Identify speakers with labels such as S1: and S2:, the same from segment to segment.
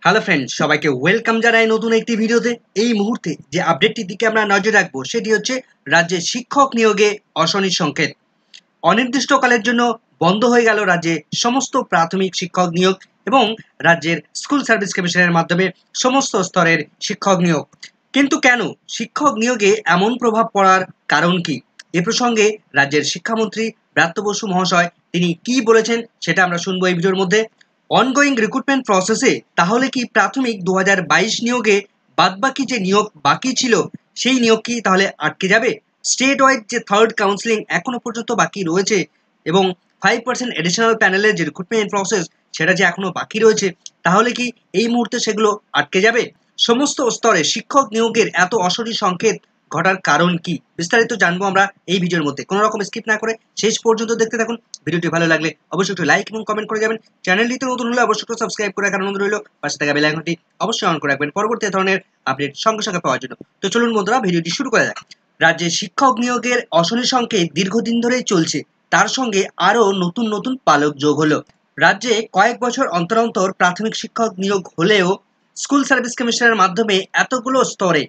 S1: Hello friends, সবাইকে welcome জানাই নতুন একটি ভিডিওতে। এই মুহূর্তে যে আপডেটটির দিকে আমরা নজর রাখবো সেটি হচ্ছে রাজ্যে শিক্ষক নিয়োগে অশনির সংকেত। অনির্দিষ্টকালের জন্য বন্ধ হয়ে গেল রাজ্যে সমস্ত প্রাথমিক শিক্ষক নিয়োগ এবং রাজ্যের স্কুল সার্ভিস কমিশনের মাধ্যমে সমস্ত স্তরের শিক্ষক নিয়োগ। কিন্তু কেন শিক্ষক নিয়োগে এমন প্রভাব পড়ার কারণ কি? এ প্রসঙ্গে রাজ্যের শিক্ষামন্ত্রী ব্রাত্য বসু মহাশয় তিনি কি বলেছেন সেটা আমরা শুনবো এই ভিডিওর মধ্যে। অনগোয়িং রিক্রুটমেন্ট প্রসেসে তাহলে কি প্রাথমিক 2022 নিয়োগে বাদবাকি যে নিয়োগ বাকি ছিল সেই নিয়োগ কি তাহলে আটকে যাবে? স্টেট ওয়াইড যে থার্ড কাউন্সিলিং এখনো পর্যন্ত বাকি রয়েছে এবং 5% এডিশনাল প্যানেলের যে রিক্রুটমেন্ট প্রসেস সেটা যে এখনো বাকি রয়েছে, তাহলে কি এই মুহূর্তে সেগুলো আটকে যাবে? সমস্ত স্তরে শিক্ষক নিয়োগের এত অশনি সংকেত ঘটার কারণ কি বিস্তারিত জানবো আমরা এই ভিডিওর মধ্যে। কোনো রকম স্কিপ না করে শেষ পর্যন্ত দেখতে থাকুন। ভিডিওটি ভালো লাগলে অবশ্যই একটু লাইক এবং কমেন্ট করে যাবেন। চ্যানেলটিতে নতুন হলে অবশ্যই একটু সাবস্ক্রাইব করে রাখার অনুরোধ রইল। পাশে থাকা বেল আইকনটি অবশ্যই অন করে রাখবেন পরবর্তী ধরনের আপডেট সঙ্গে সঙ্গে পাওয়ার জন্য। তো চলুন বন্ধুরা, ভিডিওটি শুরু করা যাক। রাজ্যে শিক্ষক নিয়োগের অশনি সংকেত দীর্ঘদিন ধরেই চলছে, তার সঙ্গে আরও নতুন নতুন পালক যোগ হলো। রাজ্যে কয়েক বছর অন্তর অন্তর প্রাথমিক শিক্ষক নিয়োগ হলেও স্কুল সার্ভিস কমিশনের মাধ্যমে এতগুলো স্তরে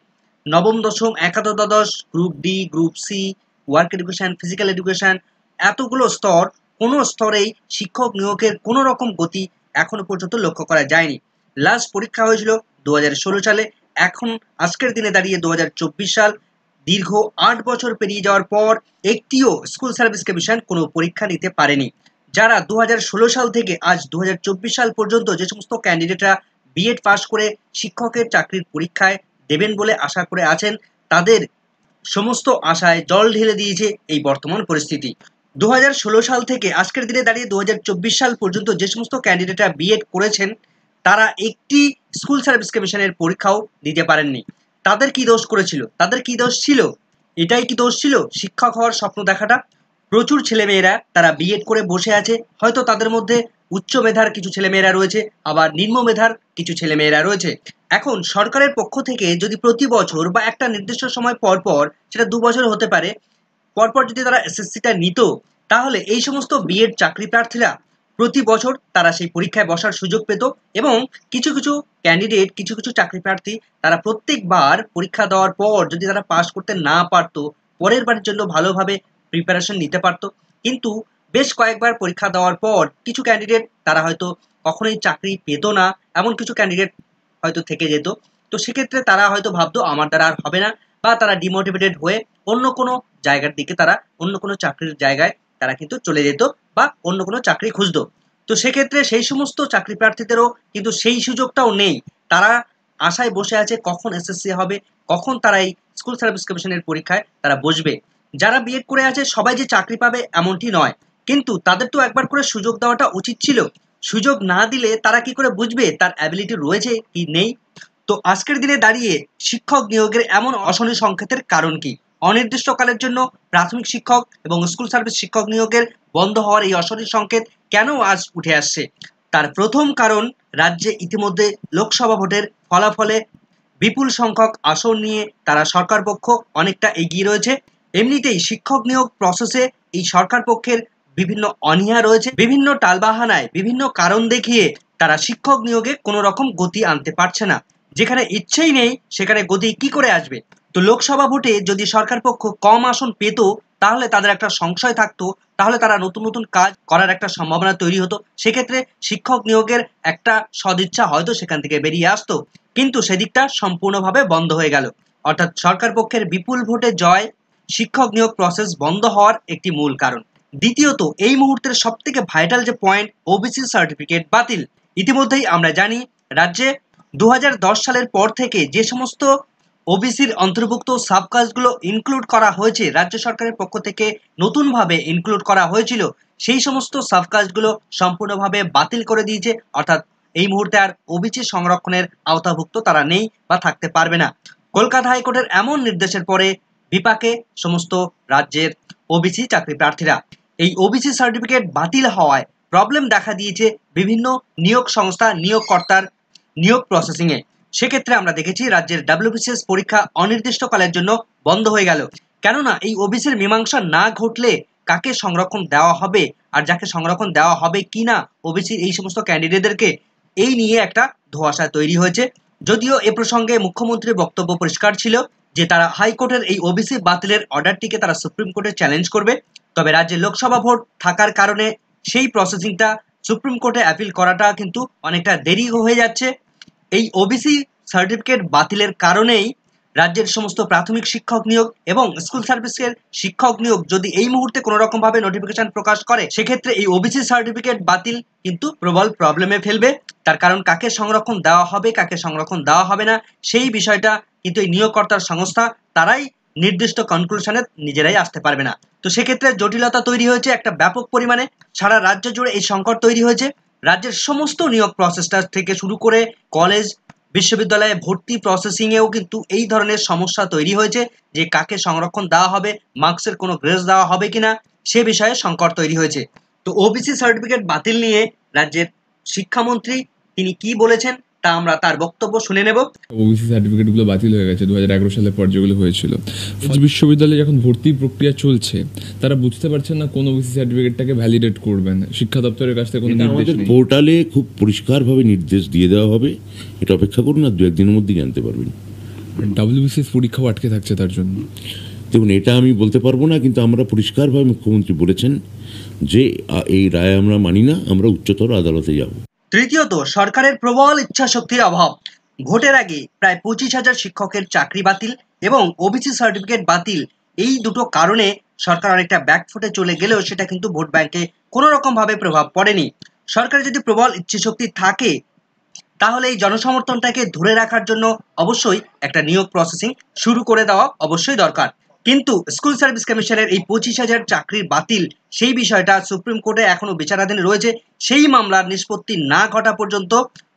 S1: নবম দশম একাদশ দ্বাদশ group D group C work education physical education এতগুলো স্তর, কোনো স্তরেই শিক্ষক নিয়োগের কোনো রকম গতি এখনো পর্যন্ত লক্ষ্য করা যায়নি। লাস্ট পরীক্ষা হয়েছিল 2016 সালে। এখন আজকের দিনে দাঁড়িয়ে 2024 সাল, দীর্ঘ 8 বছর পেরিয়ে যাওয়ার পর একটিও স্কুল সার্ভিস কমিশন কোনো পরীক্ষা নিতে পারেনি। যারা 2016 সাল থেকে আজ 2024 সাল পর্যন্ত যে সমস্ত ক্যান্ডিডেটরা বিএড পাস করে শিক্ষকের চাকরির পরীক্ষায় দেবেন বলে আশা করে আছেন, তাদের সমস্ত আশায় জল ঢেলে দিয়েছে এই বর্তমান পরিস্থিতি। 2016 সাল থেকে আজকের দিনে দাঁড়িয়ে 2024 সাল পর্যন্ত যে সমস্ত ক্যান্ডিডেটরা বিএড করেছেন তারা একটি স্কুল সার্ভিস কমিশনের পরীক্ষাও দিতে পারেননি। তাদের কি দোষ করেছিল? তাদের কি দোষ ছিল? এটাই কি দোষ ছিল শিক্ষক হওয়ার স্বপ্ন দেখাটা? প্রচুর ছেলেমেয়েরা তারা বিএড করে বসে আছে, হয়তো তাদের মধ্যে উচ্চ মেধার কিছু ছেলেমেয়েরা রয়েছে, আবার নিম্ন মেধার কিছু ছেলেমেয়েরা রয়েছে। এখন সরকারের পক্ষ থেকে যদি প্রতি বছর বা একটা নির্দিষ্ট সময় পর পর, সেটা 2 বছর হতে পারে, পরপর যদি তারা এসএসসিটা নিত, তাহলে এই সমস্ত বিএড চাকরি প্রার্থীরা প্রতি বছর তারা সেই পরীক্ষায় বসার সুযোগ পেত এবং কিছু কিছু ক্যান্ডিডেট, কিছু কিছু চাকরি প্রার্থী তারা প্রত্যেকবার পরীক্ষা দেওয়ার পর যদি তারা পাস করতে না পারতো, পরের বারের জন্য ভালোভাবে প্রিপারেশন নিতে পারতো। কিন্তু বেশ কয়েকবার পরীক্ষা দেওয়ার পর কিছু ক্যান্ডিডেট তারা হয়তো কখনোই চাকরি পেত না, এমন কিছু ক্যান্ডিডেট হয়তো থেকে যেত। তো সেক্ষেত্রে তারা হয়তো ভাবতো আমার দ্বারা আর হবে না, বা তারা ডিমোটিভেটেড হয়ে অন্য কোনো জায়গার দিকে, তারা অন্য কোনো চাকরির জায়গায় তারা কিন্তু চলে যেত বা অন্য কোনো চাকরি খুঁজতো। তো সেক্ষেত্রে সেই সমস্ত চাকরি প্রার্থীদেরও কিন্তু সেই সুযোগটাও নেই। তারা আশায় বসে আছে কখন এসএসসি হবে, কখন তারা এই স্কুল সার্ভিস কমিশনের পরীক্ষায় তারা বসবে। যারা বিএড করে আছে সবাই যে চাকরি পাবে এমনটি নয়, কিন্তু তাদের তো একবার করে সুযোগ দেওয়াটা উচিত ছিল। সুযোগ না দিলে তারা কি করে বুঝবে তার অ্যাবিলিটি রয়েছে কি নেই? তো আজকের দিনে দাঁড়িয়ে শিক্ষক নিয়োগের এমন অশনি সংকেতের কারণ কি? অনির্দিষ্টকালের জন্য প্রাথমিক শিক্ষক এবং স্কুল সার্ভিস শিক্ষক নিয়োগের বন্ধ হওয়ার এই অশনি সংকেত কেন আজ উঠে আসছে? তার প্রথম কারণ, রাজ্যে ইতিমধ্যে লোকসভা ভোটের ফলাফলে বিপুল সংখ্যক আসন নিয়ে তারা সরকার পক্ষ অনেকটা এগিয়ে রয়েছে। এমনিতেই শিক্ষক নিয়োগ প্রসেসে এই সরকার পক্ষের বিভিন্ন অনীহা রয়েছে, বিভিন্ন টালবাহানায় বিভিন্ন কারণ দেখিয়ে তারা শিক্ষক নিয়োগে কোনো রকম গতি আনতে পারছে না। যেখানে ইচ্ছেই নেই সেখানে গতি কি করে আসবে? তো লোকসভা ভোটে যদি সরকার পক্ষ কম আসন পেত, তাহলে তাদের একটা সংশয় থাকতো, তাহলে তারা নতুন নতুন কাজ করার একটা সম্ভাবনা তৈরি হতো। সেক্ষেত্রে শিক্ষক নিয়োগের একটা সদিচ্ছা হয়তো সেখান থেকে বেরিয়ে আসতো, কিন্তু সেদিকটা সম্পূর্ণভাবে বন্ধ হয়ে গেল। অর্থাৎ সরকার পক্ষের বিপুল ভোটে জয় শিক্ষক নিয়োগ প্রসেস বন্ধ হওয়ার একটি মূল কারণ। দ্বিতীয়ত, এই মুহূর্তের সব থেকে ভাইটাল যে পয়েন্ট, ওবিসি সার্টিফিকেট বাতিল। ইতিমধ্যেই আমরা জানি রাজ্যে 2010 সালের পর থেকে যে সমস্ত ওবিসির অন্তর্ভুক্ত সাবকাস্টগুলো ইনক্লুড করা হয়েছে, রাজ্য সরকারের পক্ষ থেকে নতুনভাবে ইনক্লুড করা হয়েছিল, সেই সমস্ত সাবকাস্টগুলো সম্পূর্ণভাবে বাতিল করে দিয়েছে। অর্থাৎ এই মুহূর্তে আর ওবিসি সংরক্ষণের আওতাভুক্ত তারা নেই বা থাকতে পারবে না। কলকাতা হাইকোর্টের এমন নির্দেশের পরে বিপাকে সমস্ত রাজ্যের ওবিসি চাকরি প্রার্থীরা। এই ওবিসি সার্টিফিকেট বাতিল হওয়ায় প্রবলেম দেখা দিয়েছে বিভিন্ন নিয়োগ সংস্থা, নিয়োগকর্তার নিয়োগ প্রসেসিংয়ে। সেক্ষেত্রে আমরা দেখেছি রাজ্যের ডাব্লিউবিসিএস পরীক্ষা অনির্দিষ্টকালের জন্য বন্ধ হয়ে গেল। কেননা এই ওবিসির মীমাংসা না ঘটলে কাকে সংরক্ষণ দেওয়া হবে আর যাকে সংরক্ষণ দেওয়া হবে কি না ওবিসির এই সমস্ত ক্যান্ডিডেটদেরকে, এই নিয়ে একটা ধোঁয়াশা তৈরি হয়েছে। যদিও এ প্রসঙ্গে মুখ্যমন্ত্রীর বক্তব্য পরিষ্কার ছিল যে তারা হাইকোর্টের এই ওবিসি বাতিলের অর্ডারটিকে তারা সুপ্রিম কোর্টে চ্যালেঞ্জ করবে। তবে রাজ্যে লোকসভা ভোট থাকার কারণে সেই প্রসেসিংটা সুপ্রিম কোর্টে অ্যাপিল করাটা কিন্তু অনেকটা দেরি হয়ে যাচ্ছে। এই ওবিসি সার্টিফিকেট বাতিলের কারণেই রাজ্যের সমস্ত প্রাথমিক শিক্ষক নিয়োগ এবং স্কুল সার্ভিসের শিক্ষক নিয়োগ যদি এই মুহূর্তে কোনো রকম ভাবে নোটিফিকেশন প্রকাশ করে, সেক্ষেত্রে এই ওবিসি সার্টিফিকেট বাতিল কিন্তু প্রবল প্রবলেমে ফেলবে। তার কারণ কাকে সংরক্ষণ দেওয়া হবে, কাকে সংরক্ষণ দেওয়া হবে না, সেই বিষয়টা কিন্তু এই নিয়োগকর্তার সংস্থা তারাই নির্দিষ্ট কনক্লুশনে নিজেরাই আসতে পারবে না। তো সেক্ষেত্রে জটিলতা তৈরি হয়েছে একটা ব্যাপক পরিমাণে। সারা রাজ্য জুড়ে এই সংকট তৈরি হয়েছে। রাজ্যের সমস্ত নিয়োগ প্রসেসটা থেকে শুরু করে কলেজ বিশ্ববিদ্যালয়ে ভর্তি প্রসেসিং এও কিন্তু এই ধরনের সমস্যা তৈরি হয়েছে যে কাকে সংরক্ষণ দেওয়া হবে, মার্কসের কোনো গ্রেস দেওয়া হবে কিনা, সে বিষয়ে সংকট তৈরি হয়েছে। তো ওবিসি সার্টিফিকেট বাতিল নিয়ে রাজ্যের শিক্ষামন্ত্রী তিনি কি বলেছেন তা আমরা তার বক্তব্য শুনে নেব।
S2: ওবিসি সার্টিফিকেটগুলো বাতিল হয়ে গেছে 2011 সালের পর যেগুলো হয়েছিল। বিশ্ববিদ্যালয়ে যখন ভর্তি প্রক্রিয়া চলছে তারা বুঝতে পারছেন না কোন ওবিসি সার্টিফিকেটটাকে ভ্যালিডেট করবেন। শিক্ষা দপ্তরের কাছ থেকে কোনো নির্দেশ নেই।
S3: পোর্টালে খুব পরিষ্কারভাবে নির্দেশ দিয়ে দেওয়া হবে, এটা অপেক্ষা করুন, আর 2-1 দিনের মধ্যেই জানতে পারবেন।
S2: ডাব্লিউবিসিএস পরীক্ষাও আটকে থাকছে তার জন্য।
S3: দেখুন, এটা আমি বলতে পারবো না, কিন্তু আমরা পরিষ্কারভাবে মুখ্যমন্ত্রী বলেছেন যে এই রায় আমরা মানি না, আমরা উচ্চতর আদালতে যাব।
S1: তৃতীয়ত, সরকারের প্রবল ইচ্ছাশক্তির অভাব। ভোটের আগে প্রায় 25,000 শিক্ষকের চাকরি বাতিল এবং ওবিসি সার্টিফিকেট বাতিল, এই দুটো কারণে সরকার অনেকটা ব্যাকফুটে চলে গেলেও সেটা কিন্তু ভোট ব্যাংকে কোনো রকম ভাবে প্রভাব পড়েনি। সরকারের যদি প্রবল ইচ্ছাশক্তি থাকে তাহলে এই জনসমর্থনটাকে ধরে রাখার জন্য অবশ্যই একটা নিয়োগ প্রসেসিং শুরু করে দেওয়া অবশ্যই দরকার। কিন্তু স্কুল সার্ভিস কমিশনের এই 25,000 চাকরির বাতিল, সেই বিষয়টা সুপ্রিম কোর্টে এখনো বিচারাধীন রয়েছে। সেই মামলার নিষ্পত্তি না ঘটা পর্যন্ত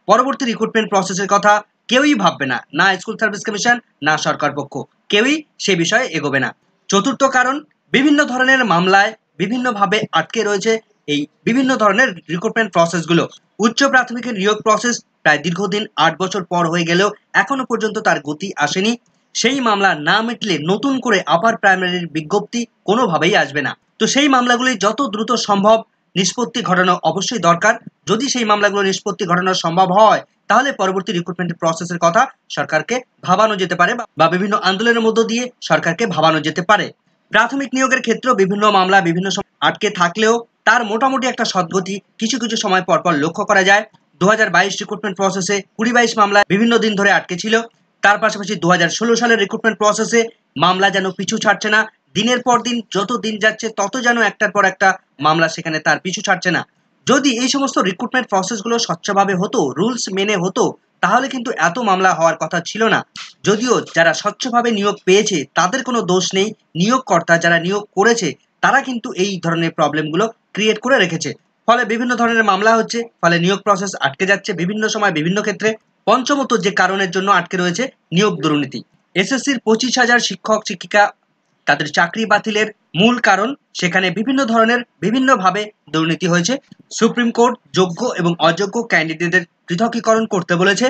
S1: পরবর্তী রিক্রুটমেন্ট প্রসেসের কথা কেউই ভাববে না, না স্কুল সার্ভিস কমিশন না সরকার পক্ষ, কেউই সে বিষয়ে এগোবে না। চতুর্থ কারণ, বিভিন্ন ধরনের মামলায় বিভিন্নভাবে আটকে রয়েছে এই বিভিন্ন ধরনের রিক্রুটমেন্ট প্রসেসগুলো। উচ্চ প্রাথমিকের নিয়োগ প্রসেস প্রায় দীর্ঘদিন 8 বছর পর হয়ে গেলেও এখনো পর্যন্ত তার গতি আসেনি। সেই মামলা না মিটলে নতুন করে আপার প্রাইমারির বিজ্ঞপ্তি কোনোভাবেই আসবে না। তো সেই মামলাগুলি যত দ্রুত সম্ভব নিষ্পত্তি ঘটানো অবশ্যই দরকার। যদি সেই মামলাগুলো নিষ্পত্তি ঘটানো সম্ভব হয় তাহলে পরবর্তী রিক্রুটমেন্ট প্রসেসের কথা সরকারকে ভাবানো যেতে পারে বা বিভিন্ন আন্দোলনের মধ্য দিয়ে সরকারকে ভাবানো যেতে পারে। প্রাথমিক নিয়োগের ক্ষেত্রেও বিভিন্ন মামলা বিভিন্ন সময় আটকে থাকলেও তার মোটামুটি একটা সদ্গতি কিছু কিছু সময় পরপর লক্ষ্য করা যায়। 2022 রিক্রুটমেন্ট প্রসেসে 20-22 মামলায় বিভিন্ন দিন ধরে আটকে ছিল। তার পাশাপাশি 2016 সালের রিক্রুটমেন্ট প্রসেসে মামলা যেন পিছু ছাড়ছে না, দিনের পর দিন যত দিন যাচ্ছে তত যেন একটার পর একটা মামলা সেখানে তার পিছু ছাড়ছে না। যদি এই সমস্ত রিক্রুটমেন্ট প্রসেসগুলো স্বচ্ছভাবে হতো, রুলস মেনে হতো, তাহলে কিন্তু এত মামলা হওয়ার কথা ছিল না। যদিও যারা স্বচ্ছভাবে নিয়োগ পেয়েছে তাদের কোনো দোষ নেই, নিয়োগকর্তা যারা নিয়োগ করেছে তারা কিন্তু এই ধরনের প্রবলেমগুলো ক্রিয়েট করে রেখেছে। ফলে বিভিন্ন ধরনের মামলা হচ্ছে, ফলে নিয়োগ প্রসেস আটকে যাচ্ছে বিভিন্ন সময় বিভিন্ন ক্ষেত্রে। পঞ্চমত যে কারণের জন্য আটকে রয়েছে নিয়োগ দুর্নীতি। এসএসসির 25,000 শিক্ষক শিক্ষিকা তাদের চাকরি বাতিলের মূল কারণ সেখানে বিভিন্ন ধরনের বিভিন্নভাবে দুর্নীতি হয়েছে। সুপ্রিম কোর্ট যোগ্য এবং অযোগ্য ক্যান্ডিডেটদের পৃথকীকরণ করতে বলেছে।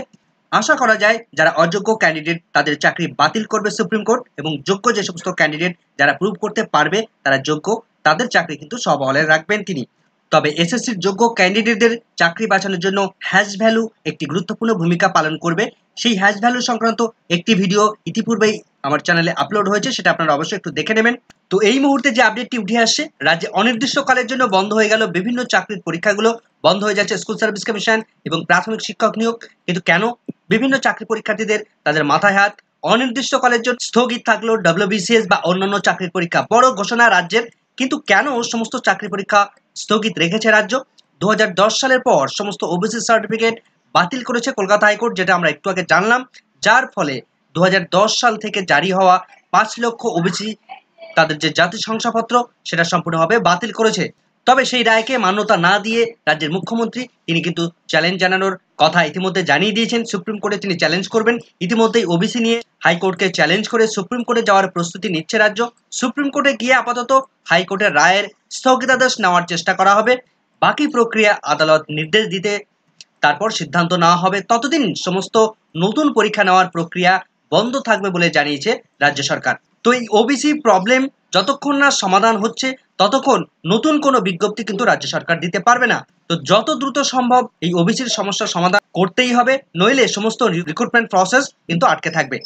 S1: আশা করা যায় যারা অযোগ্য ক্যান্ডিডেট তাদের চাকরি বাতিল করবে সুপ্রিম কোর্ট, এবং যোগ্য যে সমস্ত ক্যান্ডিডেট যারা প্রুভ করতে পারবে তারা যোগ্য, তাদের চাকরি কিন্তু সবহলে রাখবেন তিনি। তবে এসএসসির যোগ্য ক্যান্ডিডেটদের চাকরি বাঁচানোর জন্য হ্যাশ ভ্যালু একটি গুরুত্বপূর্ণ ভূমিকা পালন করবে। সেই হ্যাশ ভ্যালু সংক্রান্ত একটি ভিডিও ইতিপূর্বেই আমার চ্যানেলে আপলোড হয়েছে, সেটা আপনারা অবশ্যই একটু দেখে নেবেন। তো এই মুহূর্তে যে আপডেটটি উঠে আসছে, রাজ্যে অনির্দিষ্টকালের জন্য বন্ধ হয়ে গেল বিভিন্ন চাকরির পরীক্ষাগুলো, বন্ধ হয়ে যাচ্ছে স্কুল সার্ভিস কমিশন এবং প্রাথমিক শিক্ষক নিয়োগ। কিন্তু কেন? বিভিন্ন চাকরি পরীক্ষার্থীদের তাদের মাথায় হাত। অনির্দিষ্টকালের জন্য স্থগিত থাকলো ডব্লিউবিসিএস বা অন্যান্য চাকরির পরীক্ষা, বড় ঘোষণা রাজ্যের। কিন্তু কেন সমস্ত চাকরি পরীক্ষা স্থগিত রেখেছে রাজ্য? 2010 সালের পর সমস্ত ওবিসি সার্টিফিকেট বাতিল করেছে কলকাতা হাইকোর্ট, যেটা আমরা একটু আগে জানলাম। যার ফলে 2010 সাল থেকে জারি হওয়া 5 লক্ষ ওবিসি তাদের যে জাতি শংসাপত্র সেটা সম্পূর্ণভাবে বাতিল করেছে। তবে সেই রায়কে মান্যতা না দিয়ে রাজ্যের মুখ্যমন্ত্রী তিনি কিন্তু চ্যালেঞ্জ জানানোর কথা ইতিমধ্যে জানিয়ে দিয়েছেন। সুপ্রিম কোর্টে তিনি চ্যালেঞ্জ করবেন। ইতিমধ্যেই ওবিসি নিয়ে হাইকোর্টকে চ্যালেঞ্জ করে সুপ্রিম কোর্টে যাওয়ার প্রস্তুতি নিচ্ছে রাজ্য। সুপ্রিম কোর্টে গিয়ে আপাতত হাইকোর্টের রায়ের স্থগিতাদেশ নেওয়ার চেষ্টা করা হবে। বাকি প্রক্রিয়া আদালত নির্দেশ দিতে তারপর সিদ্ধান্ত নেওয়া হবে। ততদিন সমস্ত নতুন পরীক্ষা নেওয়ার প্রক্রিয়া বন্ধ থাকবে বলে জানিয়েছে রাজ্য সরকার। তো এই ওবিসি প্রবলেম যতক্ষণ না সমাধান হচ্ছে ততক্ষণ নতুন কোনো বিজ্ঞপ্তি কিন্তু রাজ্য সরকার দিতে পারবে না। তো যত দ্রুত সম্ভব এই ওবিসির সমস্যার সমাধান করতেই হবে, নইলে সমস্ত রিক্রুটমেন্ট প্রসেস কিন্তু আটকে থাকবে।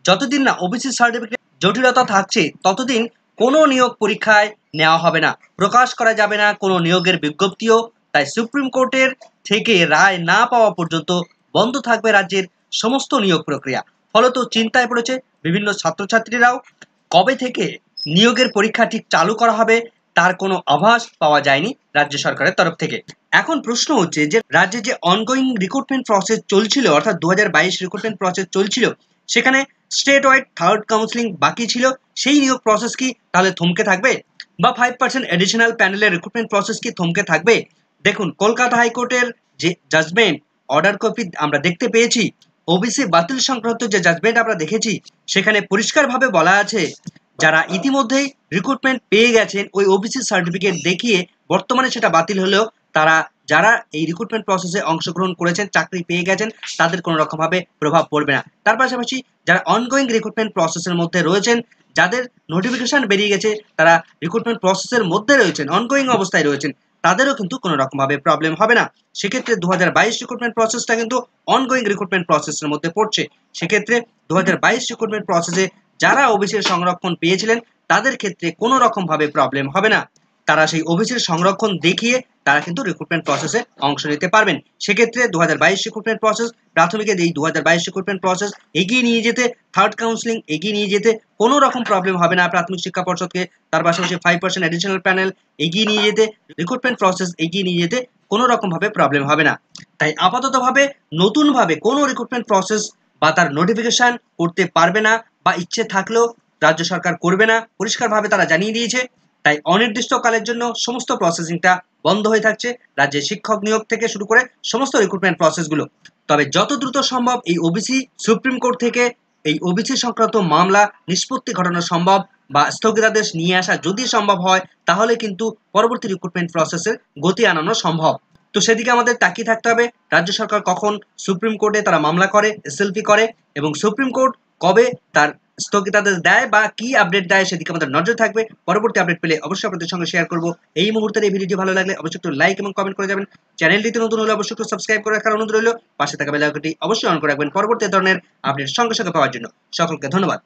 S1: যতদিন না ওবিসি সার্টিফিকেট জটিলতা থাকছে ততদিন কোনো নিয়োগ পরীক্ষায় নেওয়া হবে না, প্রকাশ করা যাবে না কোনো নিয়োগের বিজ্ঞপ্তিও। তাই সুপ্রিম কোর্টের থেকে রায় না পাওয়া পর্যন্ত বন্ধ থাকবে রাজ্যের সমস্ত নিয়োগ প্রক্রিয়া। ফলত চিন্তায় পড়েছে বিভিন্ন ছাত্রছাত্রীরাও। কবে থেকে নিয়োগের পরীক্ষা ঠিক চালু করা হবে তার কোনো আভাস পাওয়া যায়নি রাজ্য সরকারের তরফ থেকে। এখন প্রশ্ন হচ্ছে যে রাজ্যে যে অনগোয়িং রিক্রুটমেন্ট প্রসেস চলছিল, অর্থাৎ 2022 রিক্রুটমেন্ট প্রসেস চলছিল, সেখানে স্টেট ওয়াইড থার্ড কাউন্সিলিং বাকি ছিল, সেই নিয়োগ প্রসেস কি তাহলে থমকে থাকবে? বা 5% এডিশনাল প্যানেলের রিক্রুটমেন্ট প্রসেস কি থমকে থাকবে? দেখুন, কলকাতা হাইকোর্টের যে জাজমেন্ট অর্ডার কপি আমরা দেখতে পেয়েছি, ওবিসি বাতিল সংক্রান্ত যে জাজমেন্ট আমরা দেখেছি, সেখানে পরিষ্কারভাবে বলা আছে যারা ইতিমধ্যেই রিক্রুটমেন্ট পেয়ে গেছেন ওই ওবিসি সার্টিফিকেট দেখিয়ে, বর্তমানে সেটা বাতিল হলেও তারা যারা এই রিক্রুটমেন্ট প্রসেসে অংশগ্রহণ করেছেন, চাকরি পেয়ে গেছেন, তাদের কোনো রকমভাবে প্রভাব পড়বে না। তার পাশাপাশি যারা অনগোয়িং রিক্রুটমেন্ট প্রসেসের মধ্যে রয়েছেন, যাদের নোটিফিকেশন বেরিয়ে গেছে, তারা রিক্রুটমেন্ট প্রসেসের মধ্যে রয়েছেন, অনগোয়িং অবস্থায় রয়েছেন, তাদেরও কিন্তু কোনো রকমভাবে প্রবলেম হবে না। সেক্ষেত্রে 2022 রিক্রুটমেন্ট প্রসেসটা কিন্তু অনগোয়িং রিক্রুটমেন্ট প্রসেসের মধ্যে পড়ছে। সেক্ষেত্রে 2022 রিক্রুটমেন্ট প্রসেসে যারা ওবিসির সংরক্ষণ পেয়েছিলেন তাদের ক্ষেত্রে কোনো রকমভাবে প্রবলেম হবে না। তারা সেই ওবিসির সংরক্ষণ দেখিয়ে তারা কিন্তু রিক্রুটমেন্ট প্রসেসে অংশ নিতে পারবেন। সেক্ষেত্রে 2022 রিক্রুটমেন্ট প্রসেস, প্রাথমিকের এই 2022 রিক্রুটমেন্ট প্রসেস এগিয়ে নিয়ে যেতে, থার্ড কাউন্সিলিং এগিয়ে নিয়ে যেতে কোনো রকম প্রবলেম হবে না প্রাথমিক শিক্ষা পর্ষদকে। তার পাশাপাশি 5% অ্যাডিশনাল প্যানেল এগিয়ে নিয়ে যেতে, রিক্রুটমেন্ট প্রসেস এগিয়ে নিয়ে যেতে কোনো রকমভাবে প্রবলেম হবে না। তাই আপাততভাবে নতুনভাবে কোনো রিক্রুটমেন্ট প্রসেস বা তার নোটিফিকেশন করতে পারবে না, বা ইচ্ছে থাকলেও রাজ্য সরকার করবে না, পরিষ্কারভাবে তারা জানিয়ে দিয়েছে। তাই অনির্দিষ্টকালের জন্য সমস্ত প্রসেসিংটা বন্ধ হয়ে থাকছে রাজ্যের শিক্ষক নিয়োগ থেকে শুরু করে সমস্ত রিক্রুটমেন্ট প্রসেসগুলো। তবে যত দ্রুত সম্ভব এই ওবিসি সুপ্রিম কোর্ট থেকে এই ওবিসি সংক্রান্ত মামলা নিষ্পত্তি ঘটানো সম্ভব, বা স্থগিতাদেশ নিয়ে আসা যদি সম্ভব হয়, তাহলে কিন্তু পরবর্তী রিক্রুটমেন্ট প্রসেসের গতি আনানো সম্ভব। তো সেদিকে আমাদের তাকিয়ে থাকতে হবে রাজ্য সরকার কখন সুপ্রিম কোর্টে তারা মামলা করে, এসএলপি করে, এবং সুপ্রিম কোর্ট কবে তার স্থগিতাদেশ দেয় বা কি আপডেট দেয়, সেদিকে আমাদের নজর থাকবে। পরবর্তী আপডেট পেলে অবশ্যই আপনাদের সঙ্গে শেয়ার করব। এই মুহূর্তের এই ভিডিওটি ভালো লাগলে অবশ্যই একটু লাইক এবং কমেন্ট করে যাবেন। চ্যানেলটিতে নতুন হলে অবশ্যই একটু সাবস্ক্রাইব করে রাখার অনুরোধ রইল। পাশে থাকা বেল আইকনটি অবশ্যই অন করে রাখবেন পরবর্তী ধরনের আপডেট সঙ্গে সঙ্গে পাওয়ার জন্য। সকলকে ধন্যবাদ।